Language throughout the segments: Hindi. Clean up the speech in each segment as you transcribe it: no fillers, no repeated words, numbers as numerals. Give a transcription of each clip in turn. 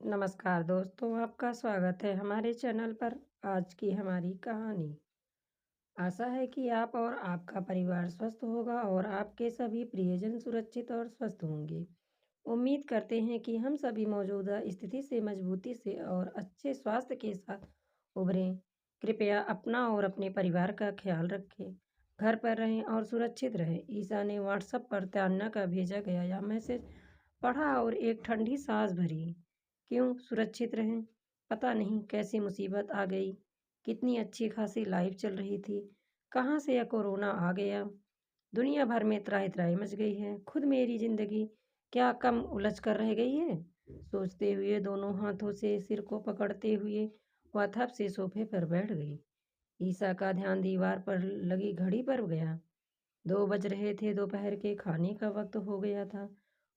नमस्कार दोस्तों, आपका स्वागत है हमारे चैनल पर। आज की हमारी कहानी। आशा है कि आप और आपका परिवार स्वस्थ होगा और आपके सभी प्रियजन सुरक्षित और स्वस्थ होंगे। उम्मीद करते हैं कि हम सभी मौजूदा स्थिति से मजबूती से और अच्छे स्वास्थ्य के साथ उभरें। कृपया अपना और अपने परिवार का ख्याल रखें, घर पर रहें और सुरक्षित रहें। ईसा ने व्हाट्सएप पर तान्या का भेजा गया यह मैसेज पढ़ा और एक ठंडी सांस भरी। क्यों सुरक्षित रहें? पता नहीं कैसी मुसीबत आ गई। कितनी अच्छी खासी लाइफ चल रही थी, कहाँ से यह कोरोना आ गया। दुनिया भर में त्राहि-त्राहि मच गई है। खुद मेरी ज़िंदगी क्या कम उलझ कर रह गई है? सोचते हुए दोनों हाथों से सिर को पकड़ते हुए वह थप से सोफे पर बैठ गई। ईसा का ध्यान दीवार पर लगी घड़ी पर गया। 2 बज रहे थे, दोपहर के खाने का वक्त हो गया था।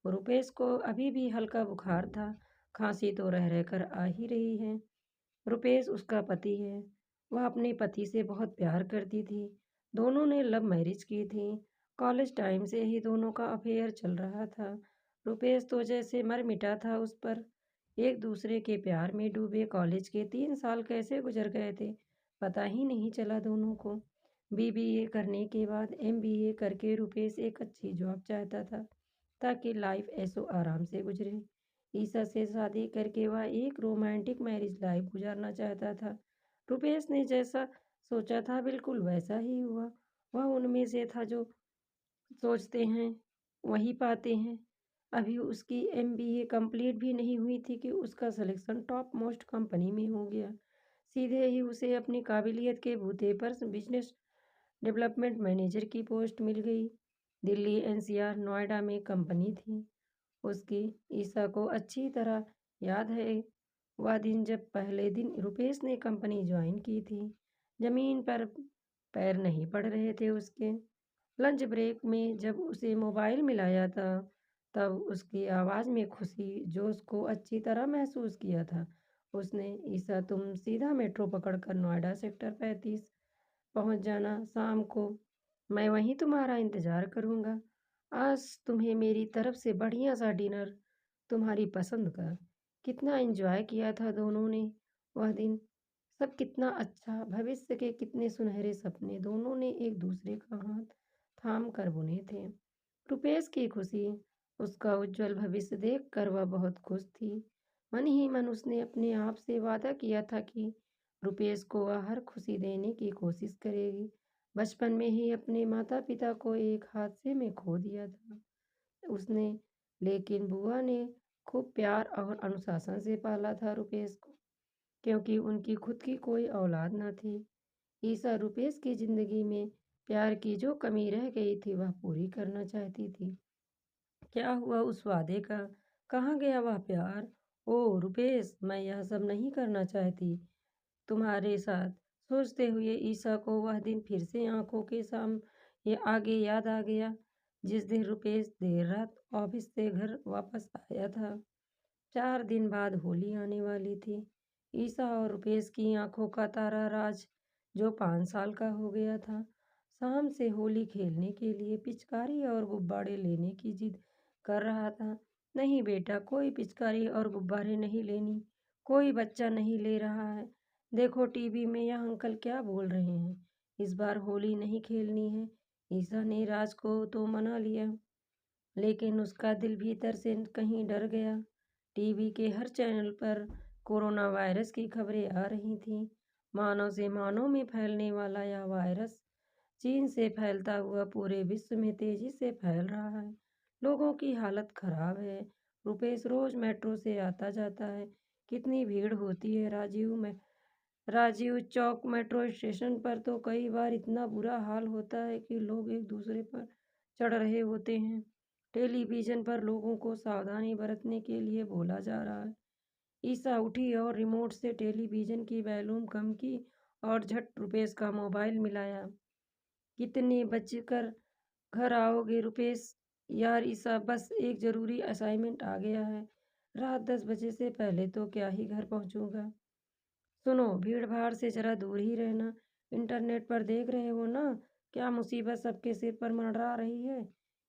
रुपेश को अभी भी हल्का बुखार था, खांसी तो रह रह कर आ ही रही है। रुपेश उसका पति है। वह अपने पति से बहुत प्यार करती थी। दोनों ने लव मैरिज की थी। कॉलेज टाइम से ही दोनों का अफेयर चल रहा था। रुपेश तो जैसे मर मिटा था उस पर। एक दूसरे के प्यार में डूबे कॉलेज के 3 साल कैसे गुजर गए थे, पता ही नहीं चला दोनों को। बीबीए करने के बाद एमबीए करके रुपेश एक अच्छी जॉब चाहता था, ताकि लाइफ ऐशो आराम से गुजरे। ईसा से शादी करके वह एक रोमांटिक मैरिज लाइफ गुजारना चाहता था। रुपेश ने जैसा सोचा था बिल्कुल वैसा ही हुआ। वह उनमें से था जो सोचते हैं वही पाते हैं। अभी उसकी एमबीए कंप्लीट भी नहीं हुई थी कि उसका सिलेक्शन टॉप मोस्ट कंपनी में हो गया। सीधे ही उसे अपनी काबिलियत के बूते पर बिजनेस डेवलपमेंट मैनेजर की पोस्ट मिल गई। दिल्ली एनसीआर नोएडा में कंपनी थी उसकी। ईसा को अच्छी तरह याद है वह दिन जब पहले दिन रुपेश ने कंपनी ज्वाइन की थी। जमीन पर पैर नहीं पड़ रहे थे उसके। लंच ब्रेक में जब उसे मोबाइल मिलाया था, तब उसकी आवाज़ में खुशी जोश को अच्छी तरह महसूस किया था उसने। ईसा, तुम सीधा मेट्रो पकड़कर नोएडा सेक्टर 35 पहुंच जाना शाम को। मैं वहीं तुम्हारा इंतज़ार करूंगा। आज तुम्हें मेरी तरफ से बढ़िया सा डिनर, तुम्हारी पसंद का। कितना एंजॉय किया था दोनों ने वह दिन। सब कितना अच्छा, भविष्य के कितने सुनहरे सपने दोनों ने एक दूसरे का हाथ थाम कर बुने थे। रुपेश की खुशी, उसका उज्जवल भविष्य देख कर वह बहुत खुश थी। मन ही मन उसने अपने आप से वादा किया था कि रुपेश को वह हर खुशी देने की कोशिश करेगी। बचपन में ही अपने माता पिता को एक हादसे में खो दिया था उसने, लेकिन बुआ ने खूब प्यार और अनुशासन से पाला था रुपेश को, क्योंकि उनकी खुद की कोई औलाद न थी। ईसा रुपेश की जिंदगी में प्यार की जो कमी रह गई थी वह पूरी करना चाहती थी। क्या हुआ उस वादे का? कहाँ गया वह प्यार? ओह रुपेश, मैं यह सब नहीं करना चाहती तुम्हारे साथ। सोचते हुए ईसा को वह दिन फिर से आंखों के सामने आगे याद आ गया, जिस दिन रुपेश देर रात ऑफिस से घर वापस आया था। 4 दिन बाद होली आने वाली थी। ईसा और रुपेश की आंखों का तारा राज, जो 5 साल का हो गया था, शाम से होली खेलने के लिए पिचकारी और गुब्बारे लेने की जिद कर रहा था। नहीं बेटा, कोई पिचकारी और गुब्बारे नहीं लेनी। कोई बच्चा नहीं ले रहा है। देखो टीवी में यह अंकल क्या बोल रहे हैं। इस बार होली नहीं खेलनी है। ईसा ने राज को तो मना लिया, लेकिन उसका दिल भीतर से कहीं डर गया। टीवी के हर चैनल पर कोरोना वायरस की खबरें आ रही थीं। मानव से मानव में फैलने वाला यह वायरस चीन से फैलता हुआ पूरे विश्व में तेजी से फैल रहा है। लोगों की हालत खराब है। रुपेश रोज मेट्रो से आता जाता है। कितनी भीड़ होती है राजीव चौक मेट्रो स्टेशन पर तो कई बार इतना बुरा हाल होता है कि लोग एक दूसरे पर चढ़ रहे होते हैं। टेलीविजन पर लोगों को सावधानी बरतने के लिए बोला जा रहा है। ईसा उठी और रिमोट से टेलीविजन की वॉल्यूम कम की और झट रुपेश का मोबाइल मिलाया। कितने बजकर घर आओगे रुपेश? यार ईसा, बस एक ज़रूरी असाइनमेंट आ गया है। रात 10 बजे से पहले तो क्या ही घर पहुंचूंगा। सुनो, भीड़ भाड़ से जरा दूर ही रहना। इंटरनेट पर देख रहे हो ना, क्या मुसीबत सबके सिर पर मंडरा रही है।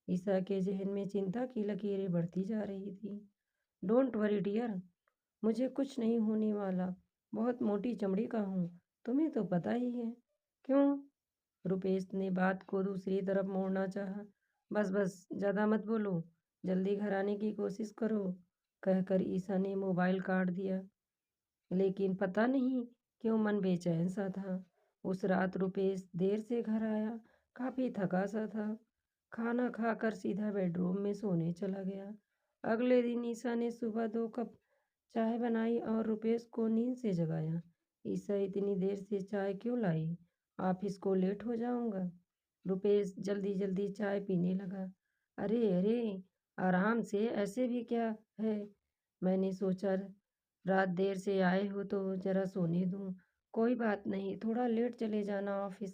ईसा के जहन में चिंता की लकीरें बढ़ती जा रही थी। डोंट वरी डियर, मुझे कुछ नहीं होने वाला, बहुत मोटी चमड़ी का हूँ, तुम्हें तो पता ही है। क्यों? रुपेश ने बात को दूसरी तरफ मोड़ना चाहा। बस बस, ज़्यादा मत बोलो, जल्दी घर आने की कोशिश करो, कहकर ईसा ने मोबाइल काट दिया। लेकिन पता नहीं क्यों मन बेचैन सा था। उस रात रुपेश देर से घर आया, काफ़ी थका सा था। खाना खाकर सीधा बेडरूम में सोने चला गया। अगले दिन ईसा ने सुबह 2 कप चाय बनाई और रुपेश को नींद से जगाया। ईसा, इतनी देर से चाय क्यों लाई? ऑफिस को लेट हो जाऊंगा। रुपेश जल्दी जल्दी चाय पीने लगा। अरे अरे, आराम से, ऐसे भी क्या है? मैंने सोचा रात देर से आए हो तो जरा सोने दूं। कोई बात नहीं, थोड़ा लेट चले जाना ऑफिस।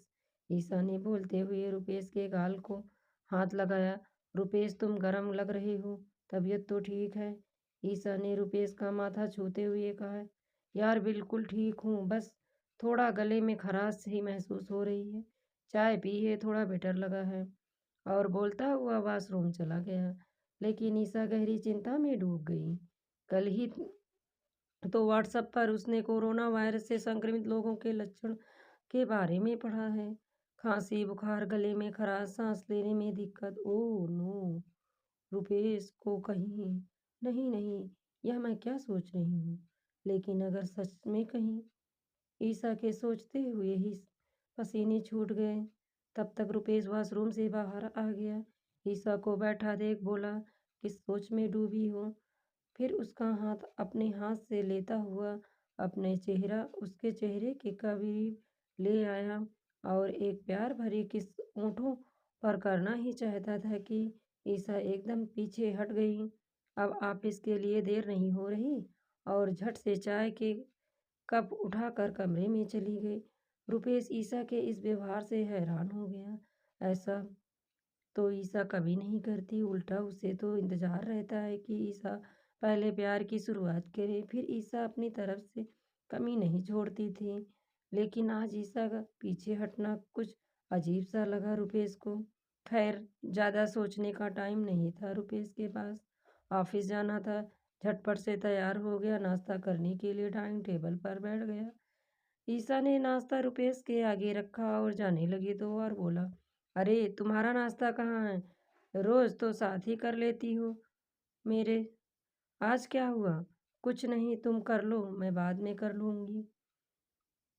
ईसा ने बोलते हुए रुपेश के गाल को हाथ लगाया। रुपेश, तुम गर्म लग रहे हो, तबीयत तो ठीक है? ईसा ने रुपेश का माथा छूते हुए कहा। यार बिल्कुल ठीक हूँ, बस थोड़ा गले में खराश सी महसूस हो रही है। चाय पी है, थोड़ा बेटर लगा है। और बोलता हुआ वॉशरूम चला गया। लेकिन ईसा गहरी चिंता में डूब गई। कल ही तो व्हाट्सएप पर उसने कोरोना वायरस से संक्रमित लोगों के लक्षण के बारे में पढ़ा है। खांसी, बुखार, गले में खराश, सांस लेने में दिक्कत। Oh no! रुपेश को कहीं नहीं नहीं, यह मैं क्या सोच रही हूँ? लेकिन अगर सच में कहीं? ईसा के सोचते हुए ही पसीने छूट गए। तब तक रुपेश वॉशरूम से बाहर आ गया। ईसा को बैठा देख बोला, किस सोच में डूबी हो? फिर उसका हाथ अपने हाथ से लेता हुआ उसके चेहरे के करीब ले आया और एक प्यार भरी किस होठों पर करना ही चाहता था कि ईसा एकदम पीछे हट गई। अब ऑफिस के लिए देर नहीं हो रही और झट से चाय के कप उठाकर कमरे में चली गई। रुपेश ईसा के इस व्यवहार से हैरान हो गया। ऐसा तो ईसा कभी नहीं करती, उल्टा उसे तो इंतजार रहता है कि ईसा पहले प्यार की शुरुआत करे, फिर ईसा अपनी तरफ से कमी नहीं छोड़ती थी। लेकिन आज ईसा का पीछे हटना कुछ अजीब सा लगा रुपेश को। खैर, ज़्यादा सोचने का टाइम नहीं था रुपेश के पास। ऑफिस जाना था। झटपट से तैयार हो गया, नाश्ता करने के लिए डाइनिंग टेबल पर बैठ गया। ईसा ने नाश्ता रुपेश के आगे रखा और जाने लगी तो और बोला, अरे तुम्हारा नाश्ता कहाँ है? रोज तो साथ ही कर लेती हो मेरे। आज क्या हुआ? कुछ नहीं, तुम कर लो, मैं बाद में कर लूंगी।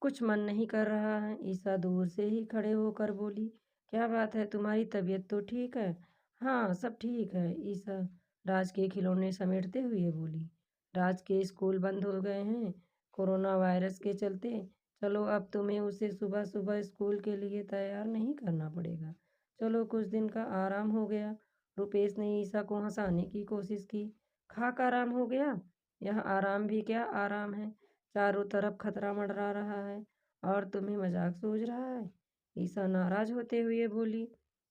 कुछ मन नहीं कर रहा है? ईसा दूर से ही खड़े होकर बोली। क्या बात है, तुम्हारी तबीयत तो ठीक है? हाँ, सब ठीक है, ईसा राज के खिलौने समेटते हुए बोली। राज के स्कूल बंद हो गए हैं कोरोना वायरस के चलते। चलो, अब तुम्हें उसे सुबह सुबह स्कूल के लिए तैयार नहीं करना पड़ेगा। चलो, कुछ दिन का आराम हो गया। रुपेश ने ईसा को हंसाने की कोशिश की। खाक आराम हो गया? यह आराम भी क्या आराम है, चारों तरफ खतरा मंडरा रहा है और तुम्हें मजाक सूझ रहा है? ईसा नाराज होते हुए बोली।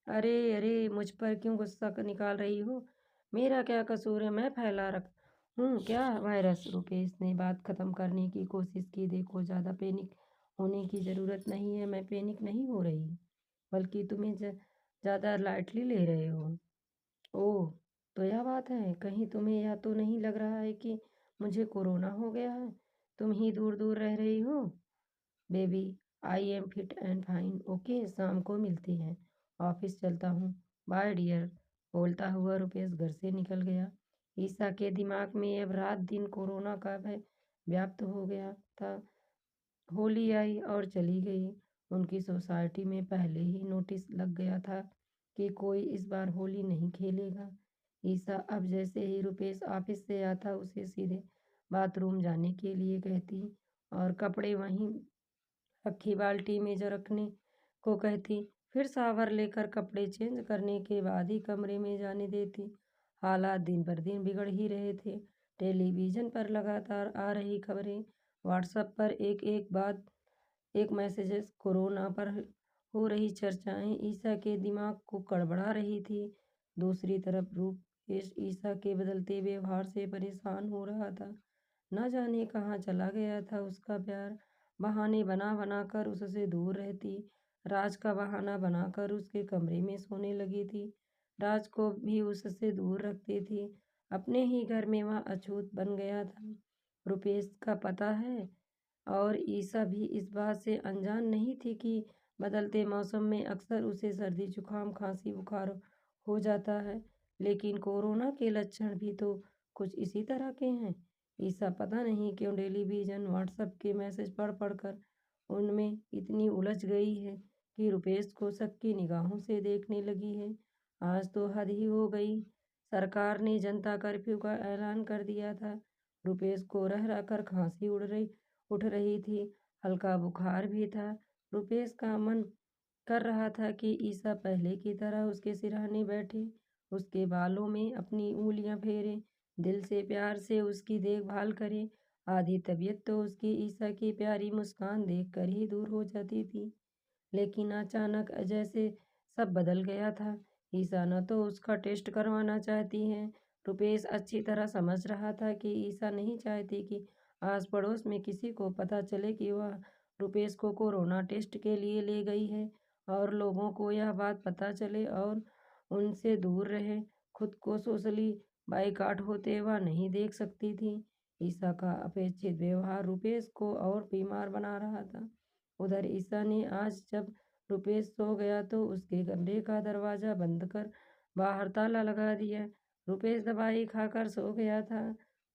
अरे अरे, मुझ पर क्यों गुस्सा निकाल रही हो? मेरा क्या कसूर है? मैं फैला रख हूँ क्या वायरस? रुपेश ने बात खत्म करने की कोशिश की। देखो, ज़्यादा पैनिक होने की ज़रूरत नहीं है। मैं पैनिक नहीं हो रही, बल्कि तुम्हें ज़्यादा लाइटली ले रहे हो। ओह! तो यह बात है। कहीं तुम्हें यह तो नहीं लग रहा है कि मुझे कोरोना हो गया है? तुम ही दूर-दूर रह रही हो? Baby, I am fit and fine. Okay, शाम को मिलते हैं। ऑफिस चलता हूँ। Bye dear. बोलता हुआ रुपेश घर से निकल गया। ईसा के दिमाग में अब रात दिन कोरोना का भय व्याप्त हो गया था। होली आई और चली गई। उनकी सोसाइटी में पहले ही नोटिस लग गया था कि कोई इस बार होली नहीं खेलेगा। ईसा अब जैसे ही रुपेश ऑफिस से आता उसे सीधे बाथरूम जाने के लिए कहती और कपड़े वहीं रखी बाल्टी में जो रखने को कहती। फिर शावर लेकर कपड़े चेंज करने के बाद ही कमरे में जाने देती। हालात दिन पर दिन बिगड़ ही रहे थे। टेलीविज़न पर लगातार आ रही खबरें, व्हाट्सएप पर एक एक बात एक मैसेजेस, कोरोना पर हो रही चर्चाएं ईसा के दिमाग को गड़बड़ा रही थी। दूसरी तरफ रूपेश ईसा के बदलते व्यवहार से परेशान हो रहा था। न जाने कहाँ चला गया था उसका प्यार। बहाने बना बना कर उससे दूर रहती। राज का बहाना बनाकर उसके कमरे में सोने लगी थी। राज को भी उससे दूर रखती थी। अपने ही घर में वह अछूत बन गया था। रुपेश का पता है। और ईसा भी इस बात से अनजान नहीं थी कि बदलते मौसम में अक्सर उसे सर्दी जुकाम खांसी बुखार हो जाता है। लेकिन कोरोना के लक्षण भी तो कुछ इसी तरह के हैं। ईसा पता नहीं क्यों टेलीविज़न व्हाट्सएप के मैसेज पढ़ पढ़कर उनमें इतनी उलझ गई है कि रुपेश को शक की निगाहों से देखने लगी है। आज तो हद ही हो गई। सरकार ने जनता कर्फ्यू का ऐलान कर दिया था। रुपेश को रह रहकर खांसी उठ रही थी, हल्का बुखार भी था। रुपेश का मन कर रहा था कि ईसा पहले की तरह उसके सिरहाने बैठे, उसके बालों में अपनी उँगलियां फेरे, दिल से प्यार से उसकी देखभाल करे। आधी तबीयत तो उसकी ईसा की प्यारी मुस्कान देखकर ही दूर हो जाती थी। लेकिन अचानक जैसे सब बदल गया था। ईसा न तो उसका टेस्ट करवाना चाहती है। रुपेश अच्छी तरह समझ रहा था कि ईसा नहीं चाहती कि आस पड़ोस में किसी को पता चले कि वह रुपेश को कोरोना टेस्ट के लिए ले गई है और लोगों को यह बात पता चले और उनसे दूर रहे। खुद को सोशली बाइकाट होते वह नहीं देख सकती थी। ईसा का अपेक्षित व्यवहार रुपेश को और बीमार बना रहा था। उधर ईसा ने आज जब रुपेश सो गया तो उसके कमरे का दरवाज़ा बंद कर बाहर ताला लगा दिया। रुपेश दवाई खाकर सो गया था।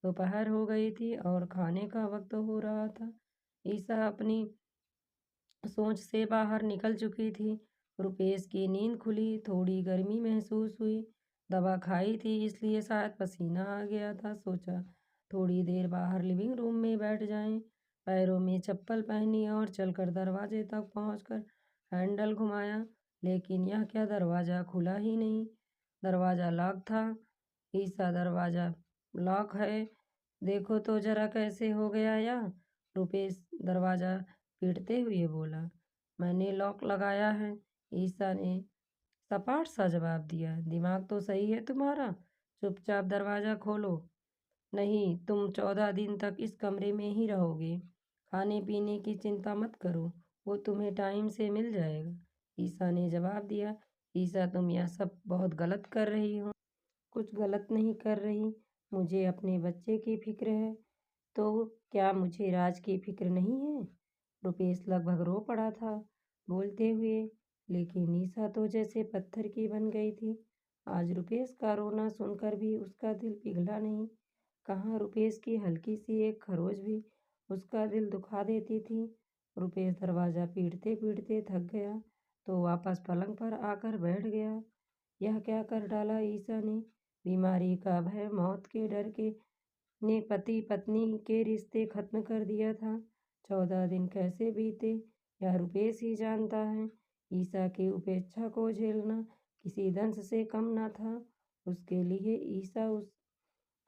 दोपहर हो गई थी और खाने का वक्त हो रहा था। ईसा अपनी सोच से बाहर निकल चुकी थी। रुपेश की नींद खुली, थोड़ी गर्मी महसूस हुई। दवा खाई थी इसलिए शायद पसीना आ गया था। सोचा थोड़ी देर बाहर लिविंग रूम में बैठ जाएं। पैरों में चप्पल पहनी और चलकर दरवाजे तक पहुंचकर हैंडल घुमाया, लेकिन यह क्या दरवाज़ा खुला ही नहीं। दरवाज़ा लॉक था। ईसा दरवाज़ा लॉक है, देखो तो जरा कैसे हो गया यह। रुपेश दरवाज़ा पीटते हुए बोला। मैंने लॉक लगाया है, ईसा ने सपाट सा जवाब दिया। दिमाग तो सही है तुम्हारा, चुपचाप दरवाज़ा खोलो। नहीं, तुम 14 दिन तक इस कमरे में ही रहोगे। खाने पीने की चिंता मत करो, वो तुम्हें टाइम से मिल जाएगा, ईसा ने जवाब दिया। ईसा, तुम यह सब बहुत गलत कर रही हो। कुछ गलत नहीं कर रही, मुझे अपने बच्चे की फिक्र है। तो क्या मुझे राज की फिक्र नहीं है? रुपेश लगभग रो पड़ा था बोलते हुए, लेकिन ईसा तो जैसे पत्थर की बन गई थी। आज रुपेश का रोना सुनकर भी उसका दिल पिघला नहीं। कहाँ रुपेश की हल्की सी एक खरोच भी उसका दिल दुखा देती थी। रुपेश दरवाज़ा पीटते पीटते थक गया तो वापस पलंग पर आकर बैठ गया। यह क्या कर डाला ईसा ने। बीमारी का भय, मौत के डर के ने पति पत्नी के रिश्ते खत्म कर दिया था। 14 दिन कैसे बीते यह रुपेश ही जानता है। ईसा की उपेक्षा को झेलना किसी दंश से कम न था। उसके लिए ईसा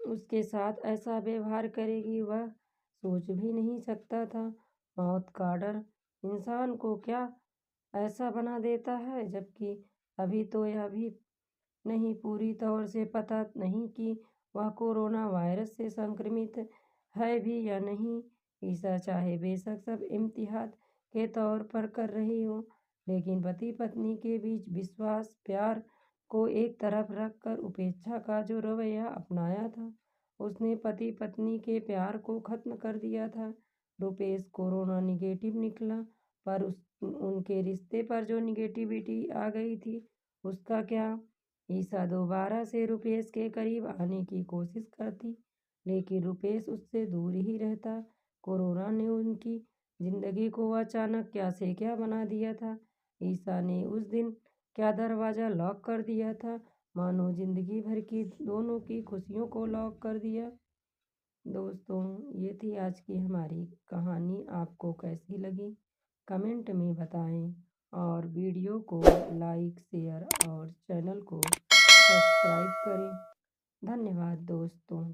उसके साथ ऐसा व्यवहार करेगी वह सोच भी नहीं सकता था। मौत का डर इंसान को क्या ऐसा बना देता है, जबकि अभी तो यह भी नहीं पूरी तौर से पता नहीं कि वह कोरोना वायरस से संक्रमित है भी या नहीं। ईसा चाहे बेशक सब इम्तिहान के तौर पर कर रही हो, लेकिन पति पत्नी के बीच विश्वास प्यार को एक तरफ रखकर उपेक्षा का जो रवैया अपनाया था, उसने पति पत्नी के प्यार को खत्म कर दिया था। रुपेश कोरोना निगेटिव निकला, पर उनके रिश्ते पर जो निगेटिविटी आ गई थी उसका क्या। ईसा दोबारा से रुपेश के करीब आने की कोशिश करती, लेकिन रुपेश उससे दूर ही रहता। कोरोना ने उनकी जिंदगी को अचानक क्या से क्या बना दिया था। ईसा ने उस दिन क्या दरवाज़ा लॉक कर दिया था, मानो जिंदगी भर की दोनों की खुशियों को लॉक कर दिया। दोस्तों, ये थी आज की हमारी कहानी। आपको कैसी लगी कमेंट में बताएं और वीडियो को लाइक शेयर और चैनल को सब्सक्राइब करें। धन्यवाद दोस्तों।